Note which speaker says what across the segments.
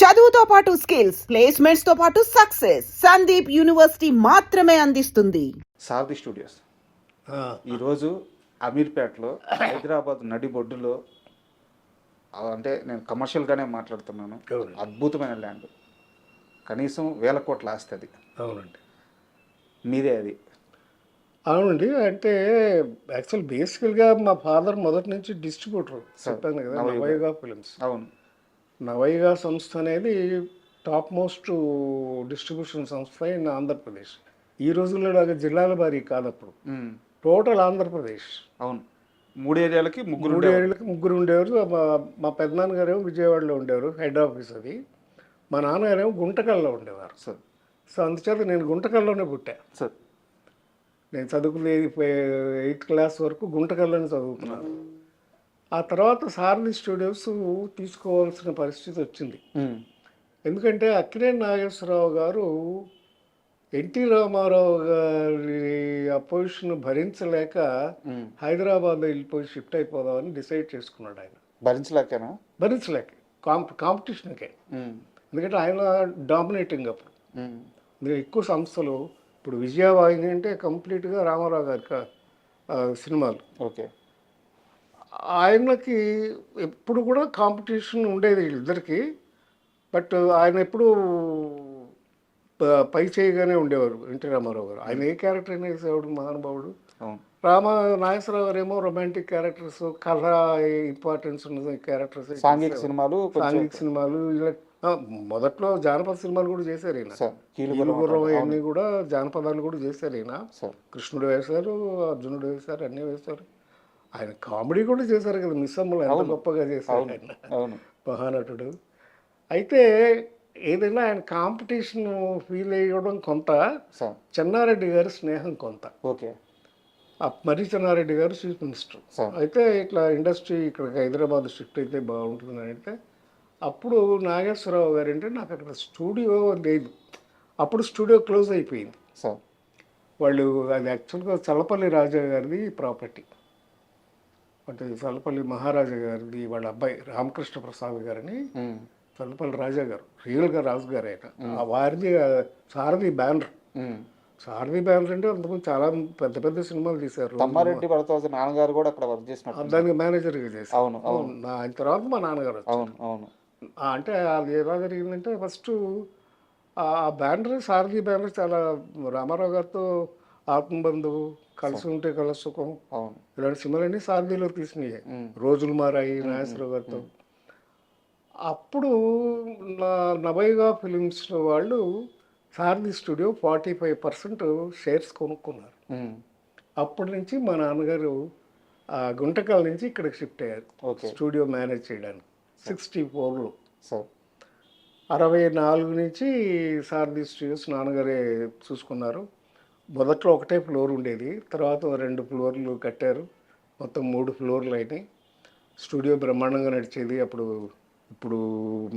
Speaker 1: చదువుతో పాటు skills, placements తో పాటు సక్సెస్ సందీప్ యూనివర్సిటీ మాత్రమే అందిస్తుంది.
Speaker 2: సారథి స్టూడియోస్ ఈరోజు అమీర్పేటలో హైదరాబాద్ నడిబొడ్డులో అంటే నేను కమర్షియల్గానే మాట్లాడుతున్నాను. అద్భుతమైన ల్యాండ్, కనీసం 1000 కోట్ల ఆస్తి అది.
Speaker 3: అవునండి,
Speaker 2: మీదే అది?
Speaker 3: అవునండి. అంటే యాక్చువల్ బేసికల్గా మా ఫాదర్ మొదటి నుంచి డిస్ట్రిబ్యూటర్, చెప్పాను కదా, నవయుగ ఫిలిమ్స్.
Speaker 2: అవును,
Speaker 3: నవయుగ సంస్థ అనేది టాప్ మోస్ట్ డిస్ట్రిబ్యూషన్ సంస్థ ఇన్ ఆంధ్రప్రదేశ్. ఈ రోజుల్లో లాగా జిల్లాల వారీ కాదు, అప్పుడు టోటల్ ఆంధ్రప్రదేశ్.
Speaker 2: అవును, 3 ఏరియాలకి ముగ్గురు
Speaker 3: ఉండేవారు. మా పెద్దనాన్నగారేమో విజయవాడలో ఉండేవారు, హెడ్ ఆఫీస్ అది. మా నాన్నగారేమో గుంటకల్లో ఉండేవారు. సో అందుచేత నేను గుంటకల్లోనే పుట్టా. నేను చదువుకునేది 8th క్లాస్ వరకు గుంటకల్లోనే చదువుతున్నాను. ఆ తర్వాత సారథి స్టూడియోస్ తీసుకోవాల్సిన పరిస్థితి వచ్చింది. ఎందుకంటే అక్కినేని నాగేశ్వరరావు గారు ఎన్టీ రామారావు గారి అపోజిషన్ భరించలేక హైదరాబాద్ వెళ్ళిపోయి షిఫ్ట్ అయిపోదామని డిసైడ్ చేసుకున్నాడు. ఆయన భరించలేక కాంపిటీషన్కే. ఎందుకంటే ఆయన డామినేటింగ్ అప్పుడు. ఎందుకంటే ఎక్కువ సంస్థలు, ఇప్పుడు విజయవాహిని అంటే కంప్లీట్గా రామారావు గారి సినిమాలు.
Speaker 2: ఓకే,
Speaker 3: ఆయనకి ఎప్పుడు కూడా కాంపిటీషన్ ఉండేది వీళ్ళిద్దరికి. బట్ ఆయన ఎప్పుడు పై చేయగానే ఉండేవారు ఎన్టీ రామారావు గారు. ఆయన ఏ క్యారెక్టర్ అయినా వేసేవాడు, మహానుభావుడు. నాగేశ్వరరావు గారు ఏమో రొమాంటిక్ క్యారెక్టర్స్, కథ ఇంపార్టెన్స్ ఉన్న క్యారెక్టర్స్,
Speaker 2: సాంఘిక
Speaker 3: సినిమాలు ఇలా. మొదట్లో జానపద సినిమాలు కూడా చేశారు ఈయన. కీలుగుర్రం అన్నీ కూడా జానపదాలు కూడా చేశారు ఈయన. కృష్ణుడు వేశారు, అర్జునుడు వేశారు, అన్నీ వేశారు. ఆయన కామెడీ కూడా చేశారు కదా, మిస్సమ్మలు ఎంత గొప్పగా చేశారు ఆయన, మహానటుడు. అయితే ఏదైనా ఆయన కాంపిటీషన్ ఫీల్ అయ్యడం కొంత, చెన్నారెడ్డి గారి స్నేహం కొంత.
Speaker 2: ఓకే,
Speaker 3: మర్రి చెన్నారెడ్డి గారు చీఫ్ మినిస్టర్. అయితే ఇట్లా ఇండస్ట్రీ ఇక్కడ హైదరాబాద్ షిఫ్ట్ అయితే బాగుంటుంది అంటే, అప్పుడు నాగేశ్వరరావు గారు అంటే నాకు అక్కడ స్టూడియో లేదు. అప్పుడు స్టూడియో క్లోజ్ అయిపోయింది. వాళ్ళు అది యాక్చువల్గా చల్లపల్లి రాజా గారిది ప్రాపర్టీ. అంటే చల్లపల్లి మహారాజా గారిది వాళ్ళ అబ్బాయి రామకృష్ణ ప్రసాద్ గారని, చల్లపల్లి రాజా గారు రియల్గా రాజు గారు ఆయన. వారిది సారథి బ్యానర్. సారథి బ్యానర్ అంటే అంతకుముందు చాలా పెద్ద పెద్ద సినిమాలు తీశారు.
Speaker 2: తమ్మారెడ్డి భరద్వాజ నాన్నగారు కూడా అక్కడ వర్క్ చేసినట్టు,
Speaker 3: దానికి మేనేజర్గా చేశారు.
Speaker 2: అవును,
Speaker 3: ఆయన తర్వాత మా నాన్నగారు.
Speaker 2: అవును.
Speaker 3: అంటే అది ఎలా జరిగిందంటే, ఫస్ట్ ఆ బ్యానర్, సారథి బ్యానర్ చాలా రామారావు గారితో ఆత్మబంధువు, కలిసి ఉంటే కలసుఖం, ఇలాంటి సినిమాలన్నీ సారథిలో తీసినాయి. రోజులు మారాయి నాగేశ్వరరావు గారితో. అప్పుడు నవయుగ ఫిలిమ్స్ వాళ్ళు సారథి స్టూడియో 45% షేర్స్ కొనుక్కున్నారు. అప్పటి నుంచి మా నాన్నగారు గుంటకల్ నుంచి ఇక్కడికి షిఫ్ట్ అయ్యారు స్టూడియో మేనేజ్ చేయడానికి. 64లో 64 నుంచి సారథి స్టూడియోస్ నాన్నగారే చూసుకున్నారు. మొదట్లో ఒకటే ఫ్లోర్ ఉండేది, తర్వాత 2 ఫ్లోర్లు కట్టారు, మొత్తం 3 ఫ్లోర్లు అయినాయి. స్టూడియో బ్రహ్మాండంగా నడిచేది. ఇప్పుడు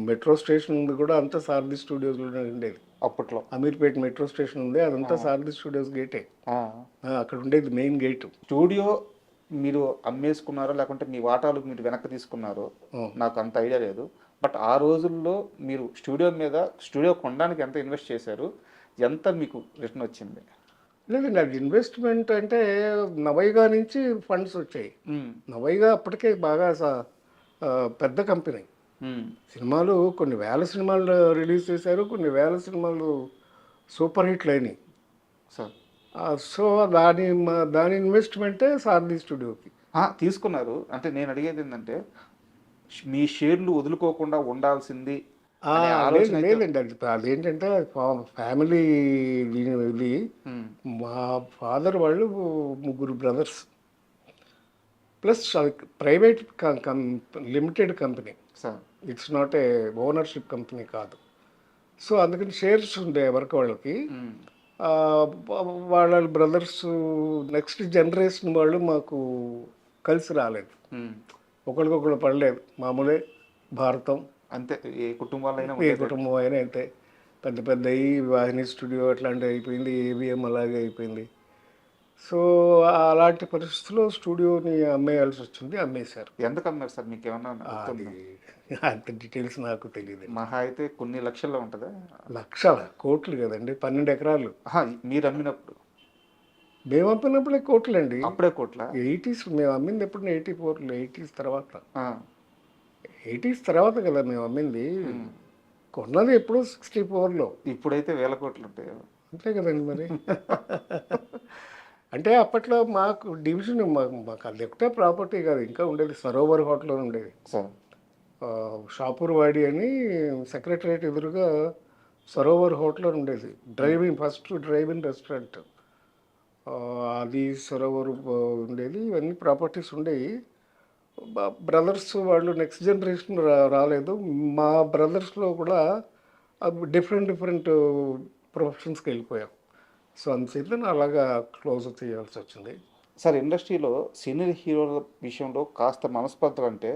Speaker 3: మెట్రో స్టేషన్ ఉంది కూడా అంతా సారథి స్టూడియోస్లోనే ఉండేది.
Speaker 2: అప్పట్లో
Speaker 3: అమీర్పేట మెట్రో స్టేషన్ ఉంది, అదంతా సారథి స్టూడియోస్ గేటే. అక్కడ ఉండేది మెయిన్ గేట్.
Speaker 2: స్టూడియో మీరు అమ్మేసుకున్నారో లేకుంటే మీ వాటాలు మీరు వెనక్కి తీసుకున్నారో నాకు అంత ఐడియా లేదు. బట్ ఆ రోజుల్లో మీరు స్టూడియో కొనడానికి ఎంత ఇన్వెస్ట్ చేశారు, ఎంత మీకు రిటర్న్ వచ్చింది?
Speaker 3: లేదండి, అది ఇన్వెస్ట్మెంట్ అంటే నవయుగ నుంచి ఫండ్స్ వచ్చాయి. నవయుగ అప్పటికే బాగా పెద్ద కంపెనీ. సినిమాలు కొన్ని వేల సినిమాలు రిలీజ్ చేశారు, కొన్ని వేల సినిమాలు సూపర్ హిట్లు అయినాయి. సో దాని ఇన్వెస్ట్మెంటే సారథి స్టూడియోకి
Speaker 2: తీసుకున్నారు. అంటే నేను అడిగేది ఏంటంటే, మీ షేర్లు వదులుకోకుండా ఉండాల్సింది
Speaker 3: లేదండి. అదేంటంటే ఫ్యామిలీ దీని వెళ్ళి, మా ఫాదర్ వాళ్ళు 3 బ్రదర్స్, ప్లస్ అది private limited company, it's not a ownership company కాదు. సో అందుకని షేర్స్ ఉండే వరకు వాళ్ళకి. వాళ్ళ బ్రదర్స్ నెక్స్ట్ జనరేషన్ వాళ్ళు మాకు కలిసి రాలేదు, ఒకరికొకరు పడలేదు. మామూలే, భారతం
Speaker 2: అంతే, ఏ కుటుంబం
Speaker 3: అయినా అంతే. పెద్ద వాహిని స్టూడియో అట్లాంటివి అయిపోయింది, ఏవిఎం అలాగే అయిపోయింది. సో అలాంటి పరిస్థితుల్లో స్టూడియోని అమ్మేయాల్సి వచ్చింది. అమ్మేశారు.
Speaker 2: ఎందుకు అమ్మారు సార్? మీకు ఏమన్నా
Speaker 3: అంత డీటెయిల్స్ నాకు తెలియదు.
Speaker 2: మహా అయితే కొన్ని లక్షల్లో ఉంటుందా?
Speaker 3: లక్షల కోట్లు కదండి, 12 ఎకరాలు.
Speaker 2: ఆహా, మీరు అమ్మినప్పుడు
Speaker 3: మేము అమ్మినప్పుడే కోట్లండి.
Speaker 2: అప్పుడే కోట్ల?
Speaker 3: 80s మేము అమ్మింది ఎప్పుడు 84లో, 80s తర్వాత.
Speaker 2: ఆ,
Speaker 3: 80s తర్వాత కదా మేము అమ్మింది. కొన్నది ఎప్పుడు 64లో.
Speaker 2: ఇప్పుడైతే వేల కోట్లు ఉంటాయి.
Speaker 3: అంతే కదండి మరి. అంటే అప్పట్లో మాకు డివిజన్ మాకు అది ఒకటే ప్రాపర్టీ కాదు, ఇంకా ఉండేది సరోవర్ హోటల్ అని ఉండేది.
Speaker 2: సార్
Speaker 3: షాపూర్ వాడి అని సెక్రటరియట్ ఎదురుగా సరోవర్ హోటల్ అని ఉండేది. ఫస్ట్ డ్రైవింగ్ రెస్టారెంట్ అది సరోవర్ ఉండేది. ఇవన్నీ ప్రాపర్టీస్ ఉండేవి. బ్రదర్స్ వాళ్ళు నెక్స్ట్ జనరేషన్ రాలేదు. మా బ్రదర్స్లో కూడా డిఫరెంట్ ప్రొఫెషన్స్కి వెళ్ళిపోయాం. సో అందుచేత అలాగా క్లోజ్ చేయాల్సి వచ్చింది.
Speaker 2: సార్, ఇండస్ట్రీలో సీనియర్ హీరోల విషయంలో కాస్త మనస్పర్ధలు అంటే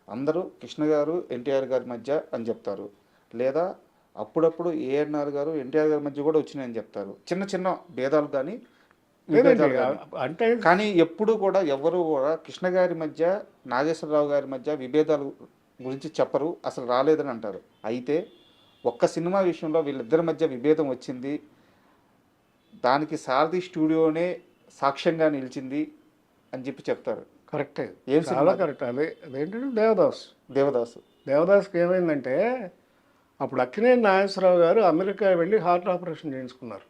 Speaker 2: అందరూ కృష్ణ గారు ఎన్టీఆర్ గారి మధ్య అని చెప్తారు, లేదా అప్పుడప్పుడు ఏఎన్ఆర్ గారు ఎన్టీఆర్ గారి మధ్య కూడా వచ్చినాయని చెప్తారు. చిన్న చిన్న భేదాలు కానీ
Speaker 3: అంటే
Speaker 2: కానీ ఎప్పుడు కూడా ఎవరు కూడా కృష్ణ గారి మధ్య నాగేశ్వరరావు గారి మధ్య విభేదాలు గురించి చెప్పరు, అసలు రాలేదని అంటారు. అయితే ఒక్క సినిమా విషయంలో వీళ్ళిద్దరి మధ్య విభేదం వచ్చింది, దానికి సారథి స్టూడియోనే సాక్ష్యంగా నిలిచింది అని చెప్పి చెప్తారు.
Speaker 3: కరెక్టే,
Speaker 2: ఏం
Speaker 3: చాలా
Speaker 2: సినిమా?
Speaker 3: కరెక్ట్. అదేంటంటే దేవదాస్ ఏమైందంటే అప్పుడు అక్కినేని నాగేశ్వరరావు గారు అమెరికా వెళ్ళి హార్ట్ ఆపరేషన్ చేయించుకున్నారు.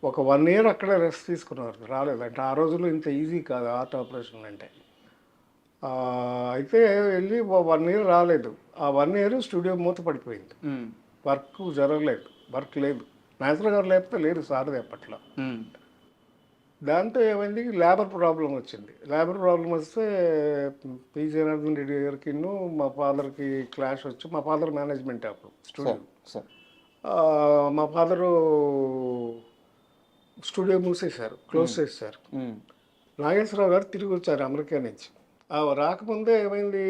Speaker 3: ఒక 1 year అక్కడే రెస్ట్ తీసుకున్నారు, రాలేదు. అంటే ఆ రోజుల్లో ఇంత ఈజీ కాదు హార్ట్ ఆపరేషన్ అంటే. అయితే వెళ్ళి 1 year రాలేదు. ఆ 1 year స్టూడియో మూత పడిపోయింది, వర్క్ జరగలేదు, వర్క్ లేదు. నాగేశ్వరరావు గారు లేకపోతే లేదు సారది అప్పట్లో. దాంతో ఏమైంది, లేబర్ ప్రాబ్లం వచ్చింది. లేబర్ ప్రాబ్లం వస్తే పి జనార్దన్ రెడ్డి గారికి మా ఫాదర్కి క్లాష్ వచ్చి, మా ఫాదర్ మేనేజ్మెంట్ అప్పుడు స్టూడియో. మా ఫాదరు స్టూడియో మూసేశారు, క్లోజ్ చేశారు. నాగేశ్వరరావు గారు తిరిగి వచ్చారు అమెరికా నుంచి. రాకముందే ఏమైంది,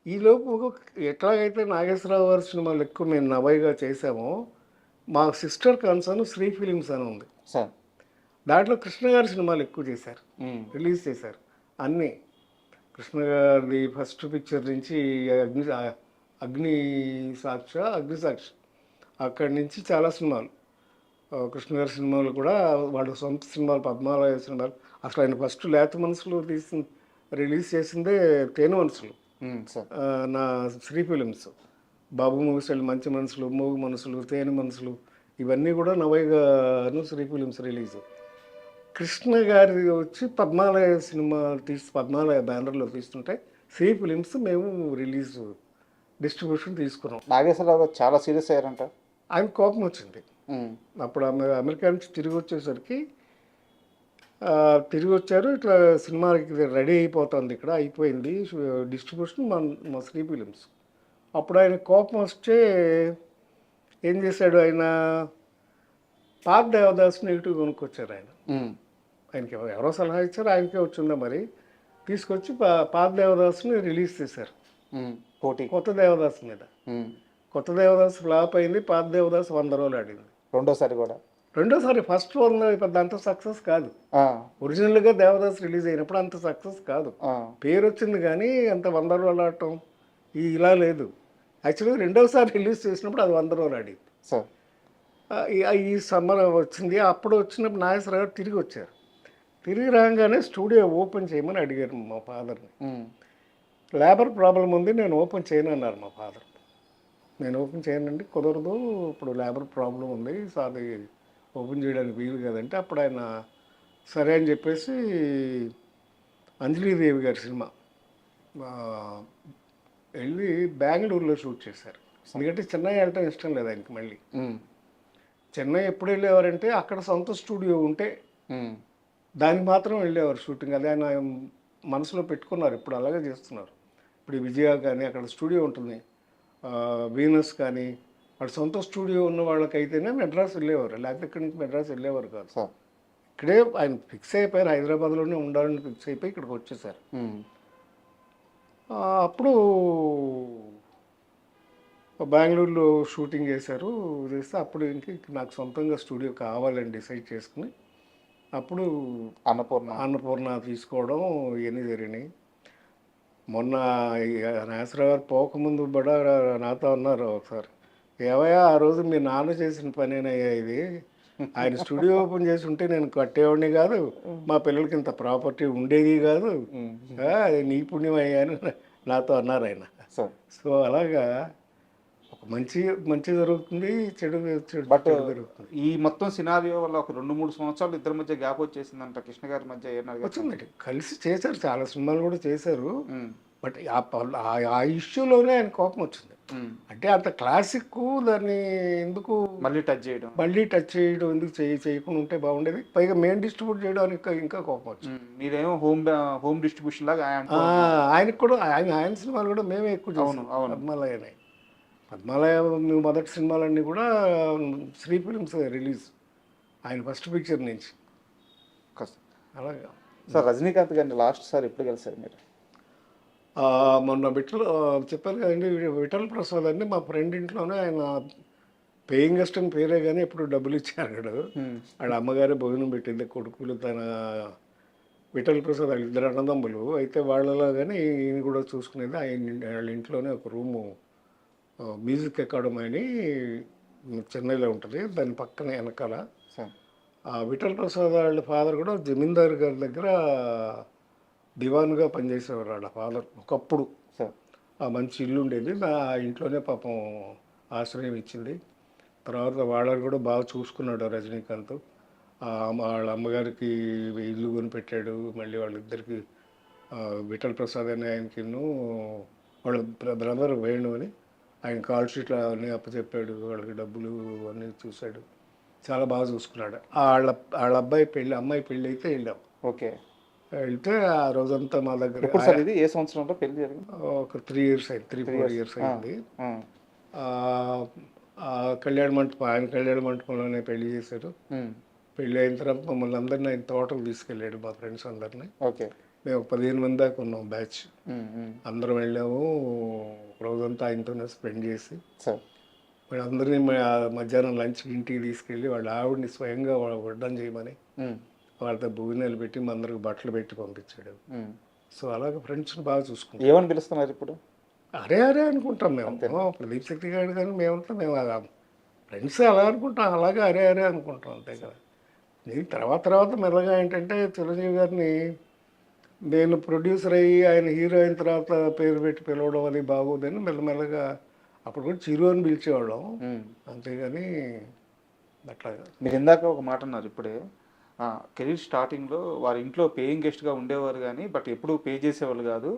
Speaker 3: ఈలోపు ఎట్లాగైతే నాగేశ్వరరావు గారి సినిమాలు ఎక్కువ మేము నవైగా చేసామో, మా సిస్టర్ కన్సర్న్ శ్రీ ఫిలిమ్స్ అని ఉంది. దాంట్లో కృష్ణ గారి సినిమాలు ఎక్కువ చేశారు, రిలీజ్ చేశారు అన్నీ. కృష్ణ గారి ఫస్ట్ పిక్చర్ నుంచి అగ్ని సాక్షి అక్కడి నుంచి చాలా సినిమాలు, కృష్ణ గారి సినిమాలు కూడా, వాళ్ళ సొంత సినిమాలు, పద్మాలయ సినిమాలు. అసలు ఆయన ఫస్ట్ లేత మనసులు రిలీజ్ చేసిందే తేనె మనసులు, నా శ్రీ ఫిలిమ్స్. బాబు మూవీస్ మంచి మనసులు, మూవీ మనసులు, తేనె మనసులు, ఇవన్నీ కూడా నవైగాను శ్రీ ఫిలిమ్స్ రిలీజ్. కృష్ణ గారి వచ్చి పద్మాలయ సినిమా పద్మాలయ బ్యానర్లో తీస్తుంటే శ్రీ ఫిలిమ్స్ మేము రిలీజ్ డిస్ట్రిబ్యూషన్ తీసుకున్నాం.
Speaker 2: నాగేశ్వరరావు గారు చాలా సీరియస్ అయ్యారంట.
Speaker 3: ఆయన కోపం వచ్చింది. అప్పుడు అమెరికా నుంచి తిరిగి వచ్చేసరికి తిరిగి వచ్చారు, ఇట్లా సినిమాకి రెడీ అయిపోతుంది, ఇక్కడ అయిపోయింది డిస్ట్రిబ్యూషన్ మా శ్రీ ఫిలిమ్స్. అప్పుడు ఆయన కోపం వస్తే ఏం చేశాడు, ఆయన పాత దేవదాస్ నెగిటివ్ కొనుక్కొచ్చారు. ఆయనకి ఎవరో సలహా ఇచ్చారు, ఆయనకే వచ్చిందా మరి, తీసుకొచ్చి పాత దేవదాస్ని రిలీజ్ చేశారు కొత్త దేవదాస్ మీద. కొత్త దేవదాస్ ఫ్లాప్ అయింది, పాత దేవదాస్ 100 రోజులు ఆడింది. రెండోసారి ఫస్ట్ వన్ పెద్ద అంత సక్సెస్ కాదు. ఒరిజినల్గా దేవదాస్ రిలీజ్ అయినప్పుడు అంత సక్సెస్ కాదు, పేరు వచ్చింది కానీ అంత 100 రోజులు ఆడటం ఇలా లేదు. యాక్చువల్గా రెండోసారి రిలీజ్ చేసినప్పుడు అది 100 రోజులు ఆడింది. ఈ సమ్మర్ వచ్చింది. అప్పుడు వచ్చినప్పుడు నాగేశ్వరరావు గారు తిరిగి వచ్చారు. తిరిగి రాగానే స్టూడియో ఓపెన్ చేయమని అడిగారు మా ఫాదర్ని. లేబర్ ప్రాబ్లం ఉంది, నేను ఓపెన్ చేయను అన్నారు మా ఫాదర్. నేను ఓపెన్ చేయనండి, కుదరదు, ఇప్పుడు లేబర్ ప్రాబ్లం ఉంది, సార్ ఓపెన్ చేయడానికి వీలు కదంటే, అప్పుడు ఆయన సరే అని చెప్పేసి అంజలీదేవి గారి సినిమా వెళ్ళి బెంగళూరులో షూట్ చేశారు. ఎందుకంటే చెన్నై వెళ్ళటం ఇష్టం లేదు ఆయనకి. మళ్ళీ చెన్నై ఎప్పుడు వెళ్ళేవారంటే అక్కడ సొంత స్టూడియో ఉంటే దానికి మాత్రం వెళ్ళేవారు షూటింగ్. అదే ఆయన మనసులో పెట్టుకున్నారు, ఇప్పుడు అలాగే చేస్తున్నారు. ఇప్పుడు విజయ కానీ అక్కడ స్టూడియో ఉంటుంది, వీనస్ కానీ, వాడు సొంత స్టూడియో ఉన్న వాళ్ళకైతేనే మెడ్రాస్ వెళ్ళేవారు, లేకపోతే ఇక్కడి నుంచి మెడ్రాస్ వెళ్ళేవారు కాదు. ఇక్కడే ఆయన ఫిక్స్ అయిపోయారు, హైదరాబాద్లోనే ఉండాలని ఫిక్స్ అయిపోయి ఇక్కడికి వచ్చేసారు. అప్పుడు బెంగళూరులో షూటింగ్ చేశారు. చేస్తే అప్పుడు నాకు సొంతంగా స్టూడియో కావాలని డిసైడ్ చేసుకుని అప్పుడు అన్నపూర్ణ తీసుకోవడం ఇవన్నీ జరిగినాయి. మొన్న నాగేశ్వరరావు గారు పోకముందు కూడా నాతో అన్నారు ఒకసారి, ఏవయ్యా ఆ రోజు మీ నాన్న చేసిన పనేనయ్యా ఇది, ఆయన స్టూడియో ఓపెన్ చేసి ఉంటే నేను కట్టేవాడిని కాదు, మా పిల్లలకి ఇంత ప్రాపర్టీ ఉండేది కాదు, అది నీ పుణ్యం అయ్యా అని నాతో అన్నారు ఆయన. సో అలాగా ఒక మంచి మంచి జరుగుతుంది, చెడు చెడు
Speaker 2: బట్
Speaker 3: చెడు జరుగుతుంది.
Speaker 2: ఈ మొత్తం సినారియో వల్ల ఒక 2-3 సంవత్సరాలు ఇద్దరి మధ్య గ్యాప్ వచ్చేసిందంట కృష్ణ గారి మధ్య. ఏమన్నారు?
Speaker 3: వచ్చిందండి, కలిసి చేశారు, చాలా సినిమాలు కూడా చేశారు. బట్ ఆ ఇష్యూలోనే ఆయన కోపం వచ్చింది. అంటే అంత క్లాసిక్ దాన్ని ఎందుకు
Speaker 2: మళ్ళీ టచ్ చేయడం
Speaker 3: ఎందుకు చేయకుండా ఉంటే బాగుండేది, పైగా మెయిన్ డిస్ట్రిబ్యూట్ చేయడానికి ఇంకా కోపం వచ్చింది.
Speaker 2: మీరేమో హోమ్ డిస్ట్రిబ్యూషన్ లాగా
Speaker 3: ఆయనకు కూడా ఆయన సినిమాలు కూడా మేమే ఎక్కువ చేసాం. పద్మాలయ మొదటి సినిమాలన్నీ కూడా శ్రీ ఫిలిమ్స్ రిలీజ్, ఆయన ఫస్ట్ పిక్చర్ నుంచి. అలాగా
Speaker 2: సార్ రజనీకాంత్ గారిని లాస్ట్ సార్ ఎప్పుడు కలిసారు మీరు?
Speaker 3: మొన్న చెప్పారు కదండి, విఠల్ ప్రసాద్ అండి మా ఫ్రెండ్ ఇంట్లోనే, ఆయన పేయింగ్ గెస్ట్ అని పేరే కానీ ఎప్పుడు డబ్బులు ఇచ్చాడు. వాళ్ళ అమ్మగారే భోజనం పెట్టింది, కొడుకులు తన విఠల్ ప్రసాద్ వాళ్ళ ఇద్దరు అన్నదమ్ములు. అయితే వాళ్ళలో కానీ ఈయన కూడా చూసుకునేది. వాళ్ళ ఇంట్లోనే ఒక రూము మ్యూజిక్ అకాడమీ అని చెన్నైలో ఉంటుంది, దాని పక్కన వెనకాల. విఠల్ ప్రసాద్ వాళ్ళ ఫాదర్ కూడా జమీందార్ గారి దగ్గర దివాన్గా పనిచేసేవారు వాళ్ళ ఫాదర్ ఒకప్పుడు. ఆ మంచి ఇల్లు ఉండేది, ఆ ఇంట్లోనే పాపం ఆశ్రయం ఇచ్చింది. తర్వాత వాళ్ళని కూడా బాగా చూసుకున్నాడు రజనీకాంత్. వాళ్ళ అమ్మగారికి ఇల్లు కొనిపెట్టాడు. మళ్ళీ వాళ్ళిద్దరికి విఠల్ ప్రసాద్ అని ఆయనకి వాళ్ళ బ్రదర్ వేణు అని ఆయన కాల్ షీట్లు అన్నీ అప్పచెప్పాడు, వాళ్ళకి డబ్బులు అన్నీ చూశాడు, చాలా బాగా చూసుకున్నాడు. వాళ్ళ అమ్మాయి పెళ్ళి అయితే వెళ్ళాం.
Speaker 2: ఓకే,
Speaker 3: వెళ్తే ఆ రోజంతా మా దగ్గర.
Speaker 2: ఇది ఏ సంవత్సరంలో పెళ్లి జరిగింది?
Speaker 3: ఒక 3-4 years అయింది. కళ్యాణ మంటపం, ఆయన కళ్యాణ మంటపంలోనే పెళ్లి చేశారు. పెళ్ళి అయిన తర్వాత మమ్మల్ని అందరినీ ఆయన తోటకు తీసుకెళ్ళాడు, మా ఫ్రెండ్స్ అందరినీ.
Speaker 2: ఓకే,
Speaker 3: మేము 15 మంది దాకా ఉన్నాం బ్యాచ్. అందరం వెళ్ళాము, రోజంతా ఆయనతోనే స్పెండ్ చేసి మరి అందరినీ మధ్యాహ్నం లంచ్ ఇంటికి తీసుకెళ్ళి వాళ్ళ ఆవిడని స్వయంగా వడ్డం చేయమని వాళ్ళతో భోజనాలు పెట్టి మా అందరికి బట్టలు పెట్టి పంపించాడు. సో అలాగే ఫ్రెండ్స్ని బాగా చూసుకుంటాం.
Speaker 2: ఏమని పిలుస్తున్నారు ఇప్పుడు?
Speaker 3: అరే అనుకుంటాం మేము. ప్రదీప్ శక్తి గారు కానీ మేము ఫ్రెండ్స్ అలా అనుకుంటాం, అలాగే అరే అనుకుంటాం, అంతే కదా. నేను తర్వాత మెల్లగా ఏంటంటే చిరంజీవి గారిని నేను ప్రొడ్యూసర్ అయ్యి ఆయన హీరో అయిన తర్వాత పేరు పెట్టి పిలవడం అది బాగోదని మెల్లమెల్లగా అప్పుడు కూడా చిరు అని పిలిచేవాళ్ళం, అంతేగాని అట్లాగా.
Speaker 2: మీరు ఇందాక ఒక మాట అన్నారు ఇప్పుడే, కెరీర్ స్టార్టింగ్లో వారి ఇంట్లో పేయింగ్ గెస్ట్గా ఉండేవారు కానీ బట్ ఎప్పుడు పే చేసేవాళ్ళు కాదు,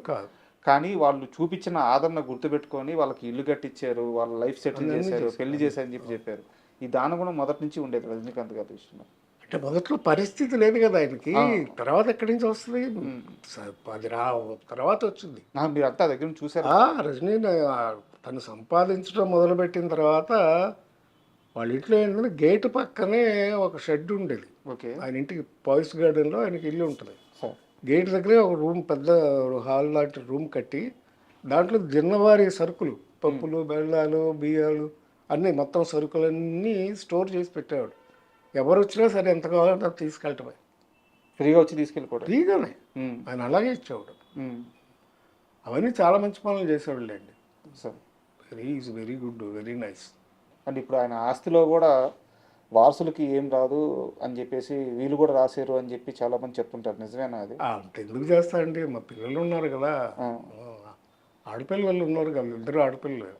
Speaker 2: కానీ వాళ్ళు చూపించిన ఆదరణ గుర్తుపెట్టుకొని వాళ్ళకి ఇల్లు కట్టించారు, వాళ్ళ లైఫ్ సెటిల్ చేశారు, పెళ్లి చేశారని చెప్పారు. ఈ దాని కూడా మొదటి నుంచి ఉండేది రజనీకాంత్ గారి విషయంలో.
Speaker 3: అంటే మొదట్లో పరిస్థితి లేదు కదా ఆయనకి, తర్వాత ఎక్కడి నుంచి వస్తుంది, అది తర్వాత వచ్చింది.
Speaker 2: మీరు అంతా దగ్గర నుంచి చూసారు.
Speaker 3: రజనీ తను సంపాదించడం మొదలుపెట్టిన తర్వాత వాళ్ళ ఇంట్లో ఏంటంటే గేటు పక్కనే ఒక షెడ్ ఉండేది. ఆయన ఇంటికి పాయిస్ గార్డెన్లో ఆయనకి ఇల్లు ఉంటుంది. గేట్ దగ్గరే ఒక రూమ్, పెద్ద హాల్ లాంటి రూమ్ కట్టి దాంట్లో జిన్నవారి సరుకులు, పప్పులు, బెల్లాలు, బియ్యాలు అన్నీ మొత్తం సరుకులన్నీ స్టోర్ చేసి పెట్టేవాడు. ఎవరు వచ్చినా సరే ఎంత కావాలంటే అది తీసుకెళ్ళటమే,
Speaker 2: ఫ్రీగా వచ్చి తీసుకెళ్ళిపోవడం,
Speaker 3: ఫ్రీగానే ఆయన అలాగే ఇచ్చేవాడు. అవన్నీ చాలా మంచి పనులు చేసేవాళ్ళు అండి. Is very good, very nice.
Speaker 2: అంటే ఇప్పుడు ఆయన ఆస్తిలో కూడా వారసులకి ఏం రాదు అని చెప్పేసి వీళ్ళు కూడా రాశారు అని చెప్పి చాలా మంది చెప్తుంటారు, నిజమేనా అది?
Speaker 3: అంటే ఎందుకు చేస్తారండి, మా పిల్లలు ఉన్నారు కదా, ఆడపిల్లలు ఉన్నారు కదా, 2 ఆడపిల్లలు.